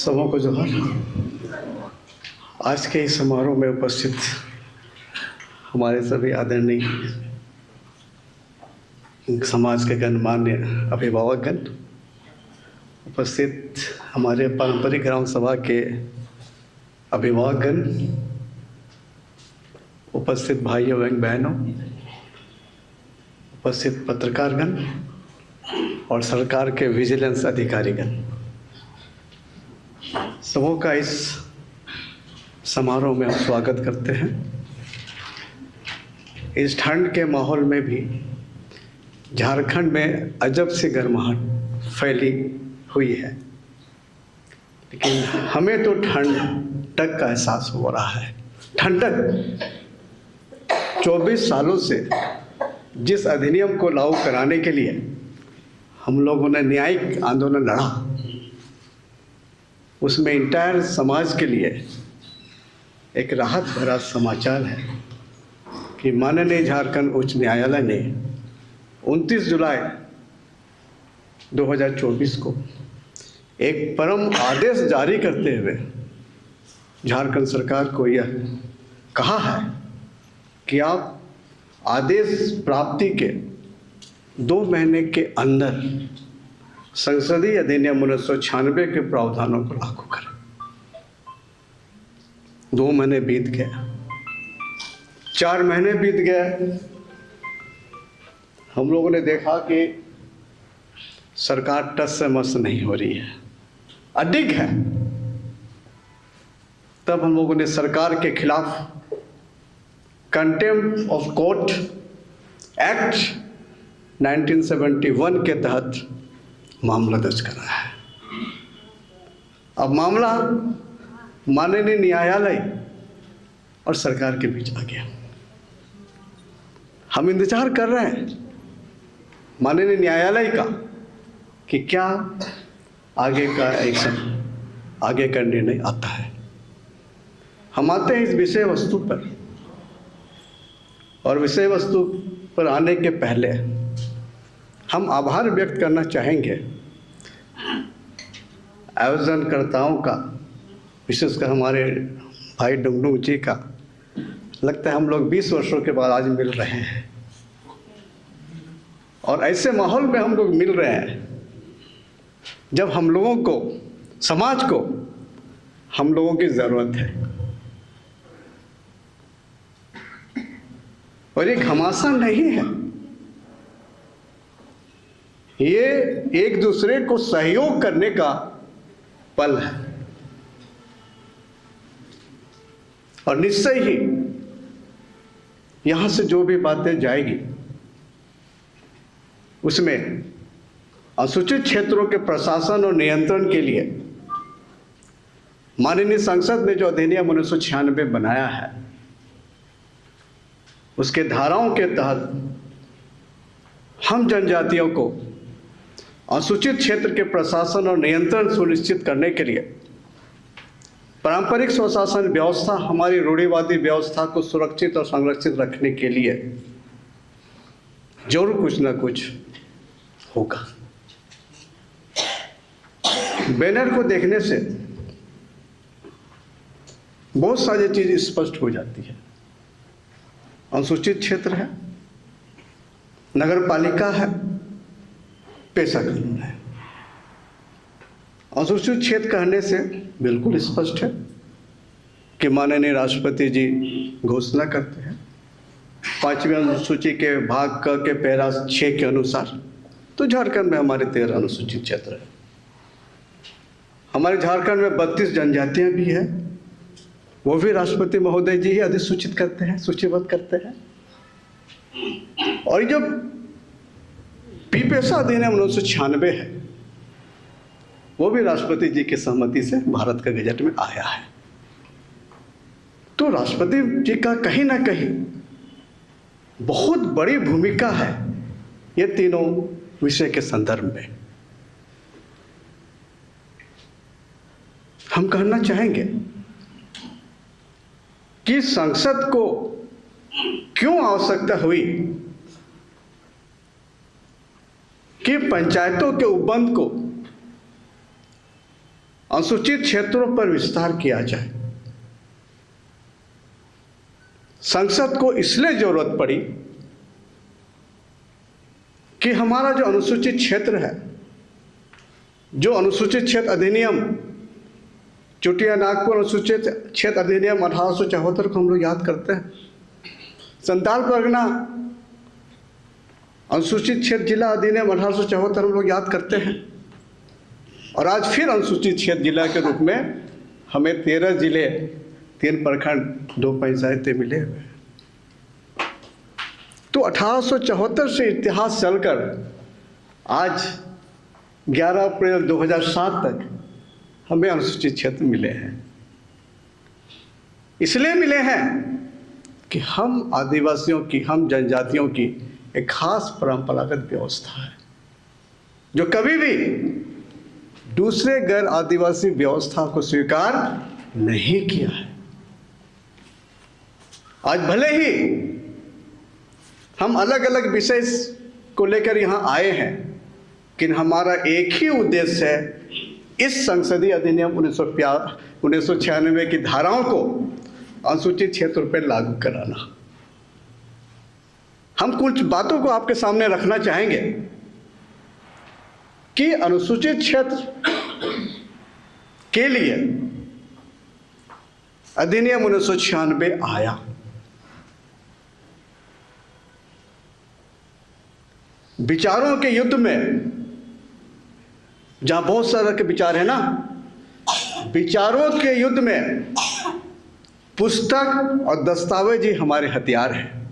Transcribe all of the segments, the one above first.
सबों को जोहर। आज के इस समारोह में उपस्थित हमारे सभी आदरणीय समाज के गणमान्य अभिभावकगण, उपस्थित हमारे पारंपरिक ग्राम सभा के अभिभावकगण, उपस्थित भाइयों एवं बहनों, उपस्थित पत्रकारगण और सरकार के विजिलेंस अधिकारीगण, सबों का इस समारोह में हम स्वागत करते हैं। इस ठंड के माहौल में भी झारखंड में अजब सी गर्माहट फैली हुई है, लेकिन हमें तो ठंडक का एहसास हो रहा है। ठंडक 24 सालों से जिस अधिनियम को लागू कराने के लिए हम लोगों ने न्यायिक आंदोलन लड़ा, उसमें इंटायर समाज के लिए एक राहत भरा समाचार है कि माननीय झारखंड उच्च न्यायालय ने 29 जुलाई 2024 को एक परम आदेश जारी करते हुए झारखंड सरकार को यह कहा है कि आप आदेश प्राप्ति के 2 महीने के अंदर संसदीय अधिनियम 1996 के प्रावधानों को लागू करें। 2 महीने बीत गए, 4 महीने बीत गए, हम लोगों ने देखा कि सरकार टस से मस नहीं हो रही है, अडिग है। तब हम लोगों ने सरकार के खिलाफ कंटेम्प्ट ऑफ कोर्ट एक्ट 1971 के तहत मामला दर्ज करा है। अब मामला माननीय न्यायालय और सरकार के बीच आ गया। हम इंतजार कर रहे हैं माननीय न्यायालय का कि क्या आगे का एक्शन, आगे का निर्णय आता है। हम आते हैं इस विषय वस्तु पर, और विषय वस्तु पर आने के पहले हम आभार व्यक्त करना चाहेंगे आयोजनकर्ताओं का, विशेषकर हमारे भाई डुंगडुंग जी का। लगता है हम लोग 20 वर्षों के बाद आज मिल रहे हैं, और ऐसे माहौल में हम लोग मिल रहे हैं जब हम लोगों को, समाज को, हम लोगों की ज़रूरत है। और ये घमासान नहीं है, ये एक दूसरे को सहयोग करने का पल है। और निश्चय ही यहां से जो भी बातें जाएगी उसमें अनुसूचित क्षेत्रों के प्रशासन और नियंत्रण के लिए माननीय संसद ने जो अधिनियम 1996 बनाया है, उसके धाराओं के तहत हम जनजातियों को अनुसूचित क्षेत्र के प्रशासन और नियंत्रण सुनिश्चित करने के लिए पारंपरिक स्वशासन व्यवस्था, हमारी रूढ़िवादी व्यवस्था को सुरक्षित और संरक्षित रखने के लिए जरूर कुछ ना कुछ होगा। बैनर को देखने से बहुत सारी चीज स्पष्ट हो जाती है। अनुसूचित क्षेत्र है, नगर पालिका है, पेशा कानून है। अनुसूचित क्षेत्र कहने से बिल्कुल स्पष्ट है कि माननीय राष्ट्रपति जी घोषणा करते हैं 5वीं अनुसूची के भाग क के पैरा 6 के अनुसार, तो झारखंड में हमारे 13 अनुसूचित क्षेत्र है। हमारे झारखंड में 32 जनजातियां भी है, वो भी राष्ट्रपति महोदय जी ही अधिसूचित करते हैं, सूचीबद्ध करते हैं। और जब पेशा अधिनियम 1996 है, वो भी राष्ट्रपति जी की सहमति से भारत का गजट में आया है। तो राष्ट्रपति जी का कहीं ना कहीं बहुत बड़ी भूमिका है ये तीनों विषय के संदर्भ में। हम कहना चाहेंगे कि संसद को क्यों आवश्यकता हुई कि पंचायतों के उपबंध को अनुसूचित क्षेत्रों पर विस्तार किया जाए। संसद को इसलिए जरूरत पड़ी कि हमारा जो अनुसूचित क्षेत्र है, जो अनुसूचित क्षेत्र अधिनियम, चुटिया नागपुर अनुसूचित क्षेत्र अधिनियम 1874 को हम लोग याद करते हैं, संताल परगना अनुसूचित क्षेत्र जिला अधिनियम 1874 हम लोग याद करते हैं, और आज फिर अनुसूचित क्षेत्र जिला के रूप में हमें 13 जिले, 3 प्रखंड, 2 पंचायतें मिले हुए हैं। तो 1874 से इतिहास चलकर आज 11 अप्रैल 2007 तक हमें अनुसूचित क्षेत्र मिले हैं। इसलिए मिले हैं कि हम आदिवासियों की, हम जनजातियों की एक खास परंपरागत व्यवस्था है जो कभी भी दूसरे गैर आदिवासी व्यवस्था को स्वीकार नहीं किया है। आज भले ही हम अलग अलग विषय को लेकर यहाँ आए हैं, लेकिन हमारा एक ही उद्देश्य है, इस संसदीय अधिनियम 1996 की धाराओं को अनुसूचित क्षेत्र पर लागू कराना। हम कुछ बातों को आपके सामने रखना चाहेंगे कि अनुसूचित क्षेत्र के लिए अधिनियम 1996 आया। विचारों के युद्ध में, जहां बहुत सारे के विचार है ना, विचारों के युद्ध में पुस्तक और दस्तावेज ही हमारे हथियार हैं।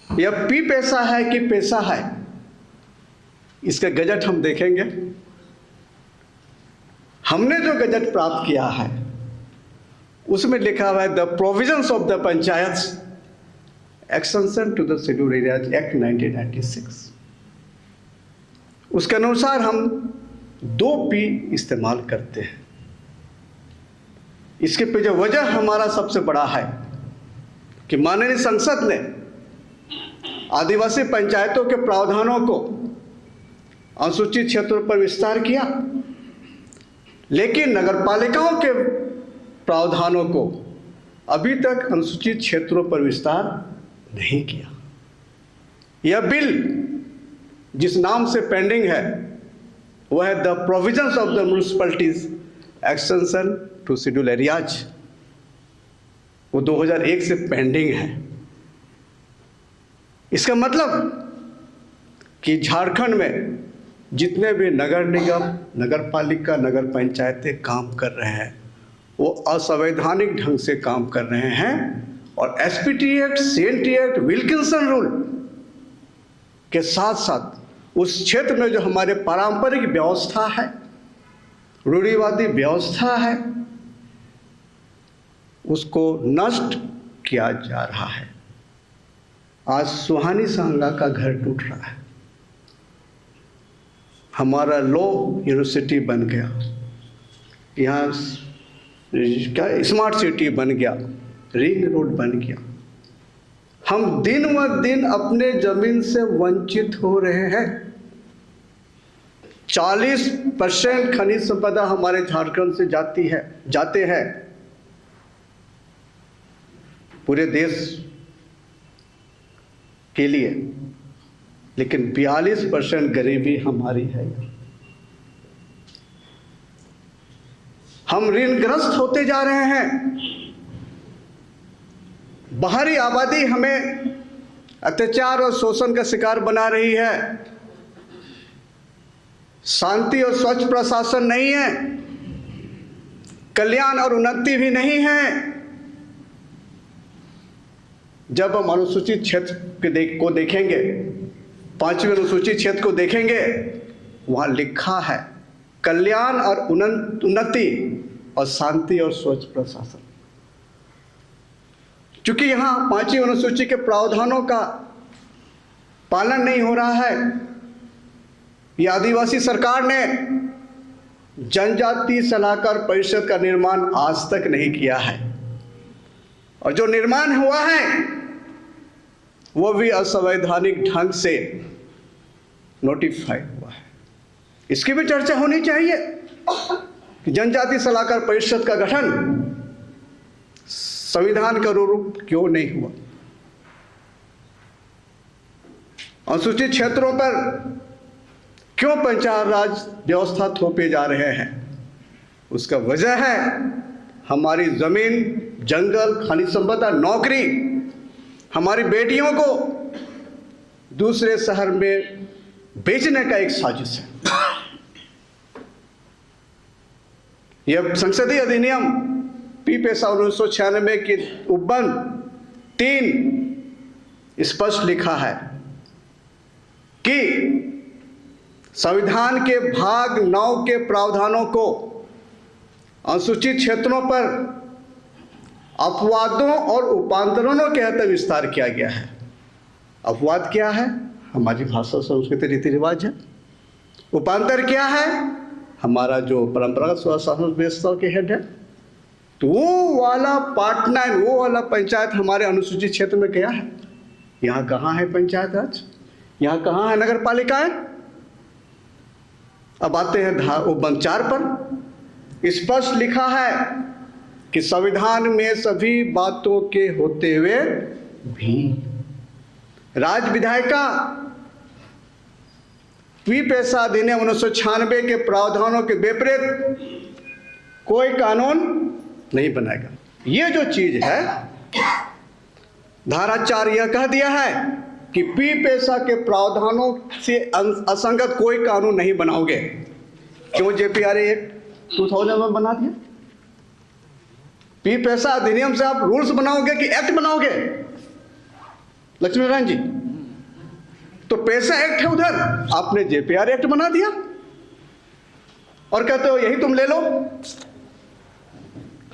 यह पी पैसा है कि पैसा है, इसका गजट हम देखेंगे। हमने जो गजट प्राप्त किया है उसमें लिखा हुआ है the provisions of the panchayat extension to the scheduled areas act 1996। उसके अनुसार हम 2 पी इस्तेमाल करते हैं। इसके पीछे वजह हमारा सबसे बड़ा है कि माननीय संसद ने आदिवासी पंचायतों के प्रावधानों को अनुसूचित क्षेत्रों पर विस्तार किया, लेकिन नगरपालिकाओं के प्रावधानों को अभी तक अनुसूचित क्षेत्रों पर विस्तार नहीं किया। यह बिल जिस नाम से पेंडिंग है वह है the provisions of the municipalities extension to schedule areas. वो 2001 से पेंडिंग है। इसका मतलब कि झारखंड में जितने भी नगर निगम, नगर पालिका, नगर पंचायतें काम कर रहे हैं वो असंवैधानिक ढंग से काम कर रहे हैं, और SPT act, CNT act, Wilkinson rule के साथ साथ उस क्षेत्र में जो हमारे पारंपरिक व्यवस्था है, रूढ़िवादी व्यवस्था है, उसको नष्ट किया जा रहा है। आज सुहानी सांगा का घर टूट रहा है। हमारा लॉ यूनिवर्सिटी बन गया, यहाँ क्या स्मार्ट सिटी बन गया, रिंग रोड बन गया। हम दिन व दिन अपने जमीन से वंचित हो रहे हैं। 40% खनिज संपदा हमारे झारखंड से जाते हैं पूरे देश के लिए, लेकिन 42% गरीबी हमारी है। हम ऋणग्रस्त होते जा रहे हैं। बाहरी आबादी हमें अत्याचार और शोषण का शिकार बना रही है। शांति और स्वच्छ प्रशासन नहीं है, कल्याण और उन्नति भी नहीं है। जब हम अनुसूचित क्षेत्र को देखेंगे, 5वें अनुसूचित क्षेत्र को देखेंगे, वहां लिखा है कल्याण और उन्नति और शांति और स्वच्छ प्रशासन। क्योंकि यहाँ 5वीं अनुसूची के प्रावधानों का पालन नहीं हो रहा है। ये आदिवासी सरकार ने जनजाति सलाहकार परिषद का निर्माण आज तक नहीं किया है, और जो निर्माण हुआ है वो भी असंवैधानिक ढंग से नोटिफाई हुआ है। इसकी भी चर्चा होनी चाहिए कि जनजाति सलाहकार परिषद का गठन संविधान के अनुरूप क्यों नहीं हुआ। अनुसूचित क्षेत्रों पर क्यों पंचायत राज व्यवस्था थोपे जा रहे हैं, उसका वजह है हमारी जमीन, जंगल, खनिज संपदा, नौकरी, हमारी बेटियों को दूसरे शहर में बेचने का एक साजिश है। यह संसदीय अधिनियम पी पेशा 1996 की उपबंध 3 स्पष्ट लिखा है कि संविधान के भाग 9 के प्रावधानों को अनुसूचित क्षेत्रों पर अपवादों और उपांतरणों के तहत विस्तार किया गया है। अपवाद क्या है? हमारी भाषा, संस्कृति, रीति रिवाज है। उपांतर क्या है? हमारा जो परंपरागत स्वशासन व्यवस्था के हेड है। तो वो वाला पार्ट 9, वो वाला पंचायत हमारे अनुसूचित क्षेत्र में क्या है? यहाँ कहाँ है पंचायत राज? यहाँ कहाँ है नगर पालिकाएं? अब आते हैं उपबंध 4 पर। स्पष्ट लिखा है कि संविधान में सभी बातों के होते हुए भी राज्य विधायिका पी पेशा अधिनियम 1996 के प्रावधानों के विपरीत कोई कानून नहीं बनाएगा। ये जो चीज है, धारा 4 यह कह दिया है कि पी पेशा के प्रावधानों से असंगत कोई कानून नहीं बनाओगे। क्यों जेपीआरए एक्ट 2000 में बना दिया? पी पेशा अधिनियम से आप रूल्स बनाओगे कि एक्ट बनाओगे? लक्ष्मी नारायण जी, तो पेशा एक्ट है उधर, आपने जेपीआर एक्ट बना दिया और कहते हो यही तुम ले लो।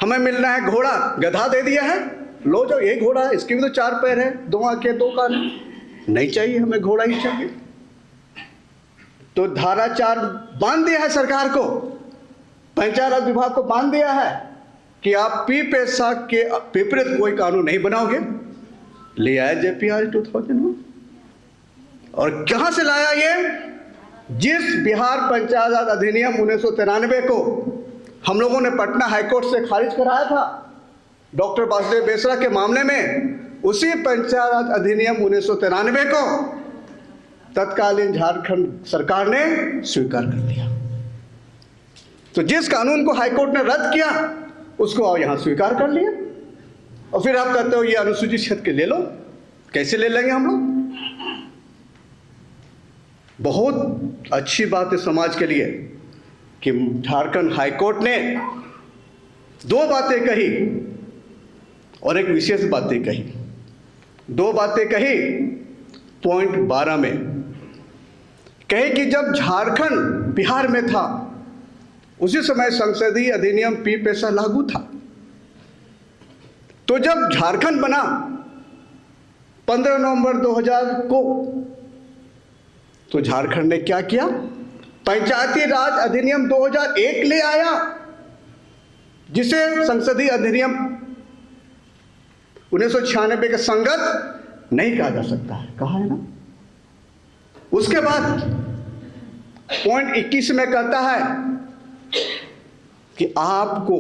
हमें मिलना है घोड़ा, गधा दे दिया है, लो जाओ, यही घोड़ा है, इसके भी तो 4 पैर है, 2 आंखें 2 कान, नहीं चाहिए, हमें घोड़ा ही चाहिए। तो धारा 4 बांध दिया है सरकार को, पंचायत राज विभाग को बांध दिया है कि आप पी पेशा के विपरीत कोई कानून नहीं बनाओगे। ले आया जेपीआर 2001 और कहां से लाया ये? जिस बिहार पंचायत राज अधिनियम 1993 को हम लोगों ने पटना हाईकोर्ट से खारिज कराया था डॉक्टर वासुदेव बेसरा के मामले में, उसी पंचायत राज अधिनियम 1993 को तत्कालीन झारखंड सरकार ने स्वीकार कर दिया। तो जिस कानून को हाईकोर्ट ने रद्द किया उसको आप यहां स्वीकार कर लिया और फिर आप कहते हो ये अनुसूचित क्षेत्र के ले लो। कैसे ले लेंगे हम लोग? बहुत अच्छी बात है समाज के लिए कि झारखंड हाईकोर्ट ने 2 बातें कही और एक विशेष बातें कही। 2 बातें कही पॉइंट 12 में कही कि जब झारखंड बिहार में था उसी समय संसदीय अधिनियम पी पेशा लागू था। तो जब झारखंड बना 15 नवंबर 2000 को, तो झारखंड ने क्या किया? पंचायती राज अधिनियम 2001 ले आया, जिसे संसदीय अधिनियम 1996 के संगत नहीं कहा जा सकता है। कहा है ना? उसके बाद पॉइंट 21 में कहता है कि आपको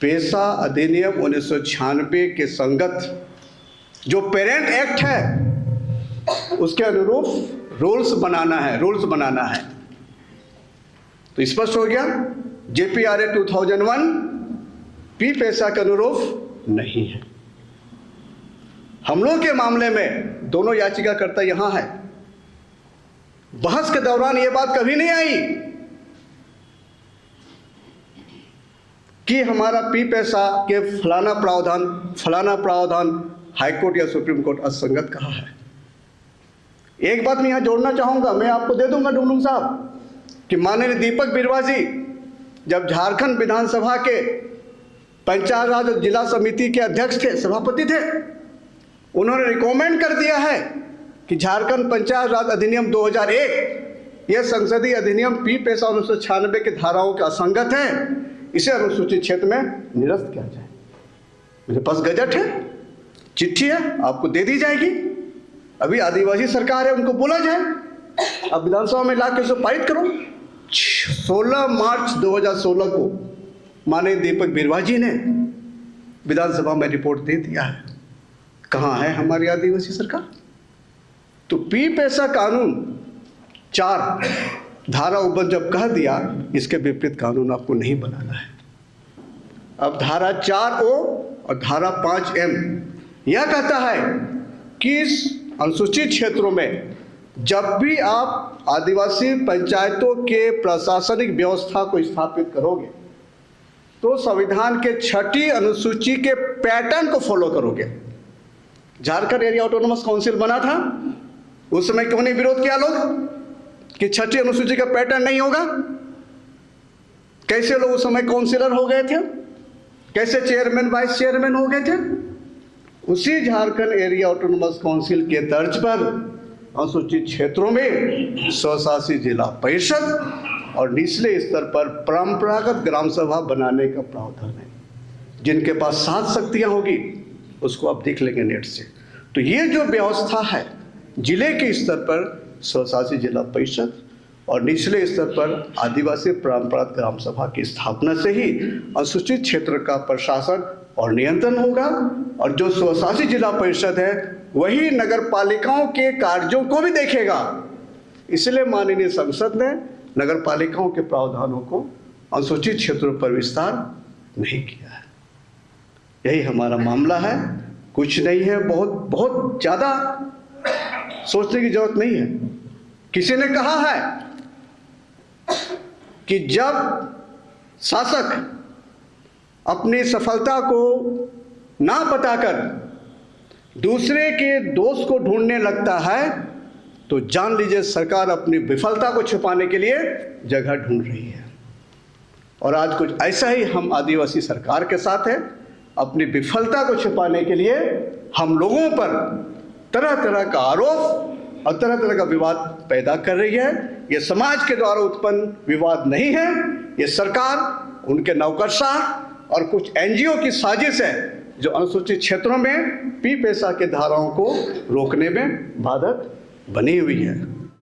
पेशा अधिनियम 1996 के संगत जो पेरेंट एक्ट है उसके अनुरूप रूल्स बनाना है। तो स्पष्ट हो गया, जेपीआरए 2001 पी पेशा के अनुरूप नहीं है। हम लोग के मामले में दोनों याचिकाकर्ता यहां है। बहस के दौरान यह बात कभी नहीं आई कि हमारा पी पेशा के फलाना प्रावधान हाईकोर्ट या सुप्रीम कोर्ट असंगत कहा है। एक बात मैं यहां जोड़ना चाहूंगा, मैं आपको दे दूंगा डुमडुम साहब, कि माननीय दीपक बिरवा जी जब झारखंड विधानसभा के पंचायत राज और जिला समिति के अध्यक्ष थे, सभापति थे, उन्होंने रिकमेंड कर दिया है कि झारखंड पंचायत राज अधिनियम 2001 यह संसदीय अधिनियम पी पेशा 1996 के धाराओं के असंगत है, इसे अनुसूचित क्षेत्र में निरस्त किया जाए। मेरे पास गजट है, चिट्ठी है, आपको दे दी जाएगी। अभी आदिवासी सरकार है, उनको बोला जाए अब विधानसभा में ला के उसे पारित करो। 16 मार्च 2016 को माननीय दीपक बिरवा जी ने विधानसभा में रिपोर्ट दे दिया है। कहाँ है हमारी आदिवासी सरकार? तो पी पैसा कानून 4 धारा ऊपर जब कह दिया, इसके विपरीत कानून आपको नहीं बनाना है। अब धारा 4O और धारा 5M यह कहता है कि इस अनुसूचित क्षेत्रों में जब भी आप आदिवासी पंचायतों के प्रशासनिक व्यवस्था को स्थापित करोगे तो संविधान के 6ठी अनुसूची के पैटर्न को फॉलो करोगे। झारखंड एरिया ऑटोनोमस काउंसिल बना था, उस समय क्यों नहीं विरोध किया लोग कि 6ठी अनुसूची का पैटर्न नहीं होगा? कैसे लोग उस समय काउंसिलर हो गए थे, कैसे चेयरमैन वाइस चेयरमैन हो गए थे? उसी झारखंड एरिया ऑटोनोमस काउंसिल के तर्ज पर अनुसूचित क्षेत्रों में स्वशासी जिला परिषद और निचले स्तर पर परंपरागत ग्राम सभा बनाने का प्रावधान है। जिनके पास 7 शक्तियां होगी उसको आप देख लेंगे नेट से। तो ये जो व्यवस्था है, जिले के स्तर पर स्वशासी जिला परिषद और निचले स्तर पर आदिवासी परंपरागत ग्राम सभा की स्थापना से ही अनुसूचित क्षेत्र का प्रशासन और नियंत्रण होगा। और जो स्वशासी जिला परिषद है वही नगर पालिकाओं के कार्यों को भी देखेगा। इसलिए माननीय संसद ने नगर पालिकाओं के प्रावधानों को अनुसूचित क्षेत्रों पर विस्तार नहीं किया है। यही हमारा मामला है, कुछ नहीं है। बहुत ज़्यादा सोचने की जरूरत नहीं है। किसी ने कहा है कि जब शासक अपनी सफलता को ना बताकर दूसरे के दोष को ढूंढने लगता है तो जान लीजिए सरकार अपनी विफलता को छिपाने के लिए जगह ढूंढ रही है। और आज कुछ ऐसा ही हम आदिवासी सरकार के साथ है। अपनी विफलता को छिपाने के लिए हम लोगों पर तरह तरह का आरोप और तरह तरह का विवाद पैदा कर रही है। ये समाज के द्वारा उत्पन्न विवाद नहीं है, ये सरकार, उनके नौकरशाह और कुछ एनजीओ की साजिश है जो अनुसूचित क्षेत्रों में पी पैसा के धाराओं को रोकने में बाधक बनी हुई है।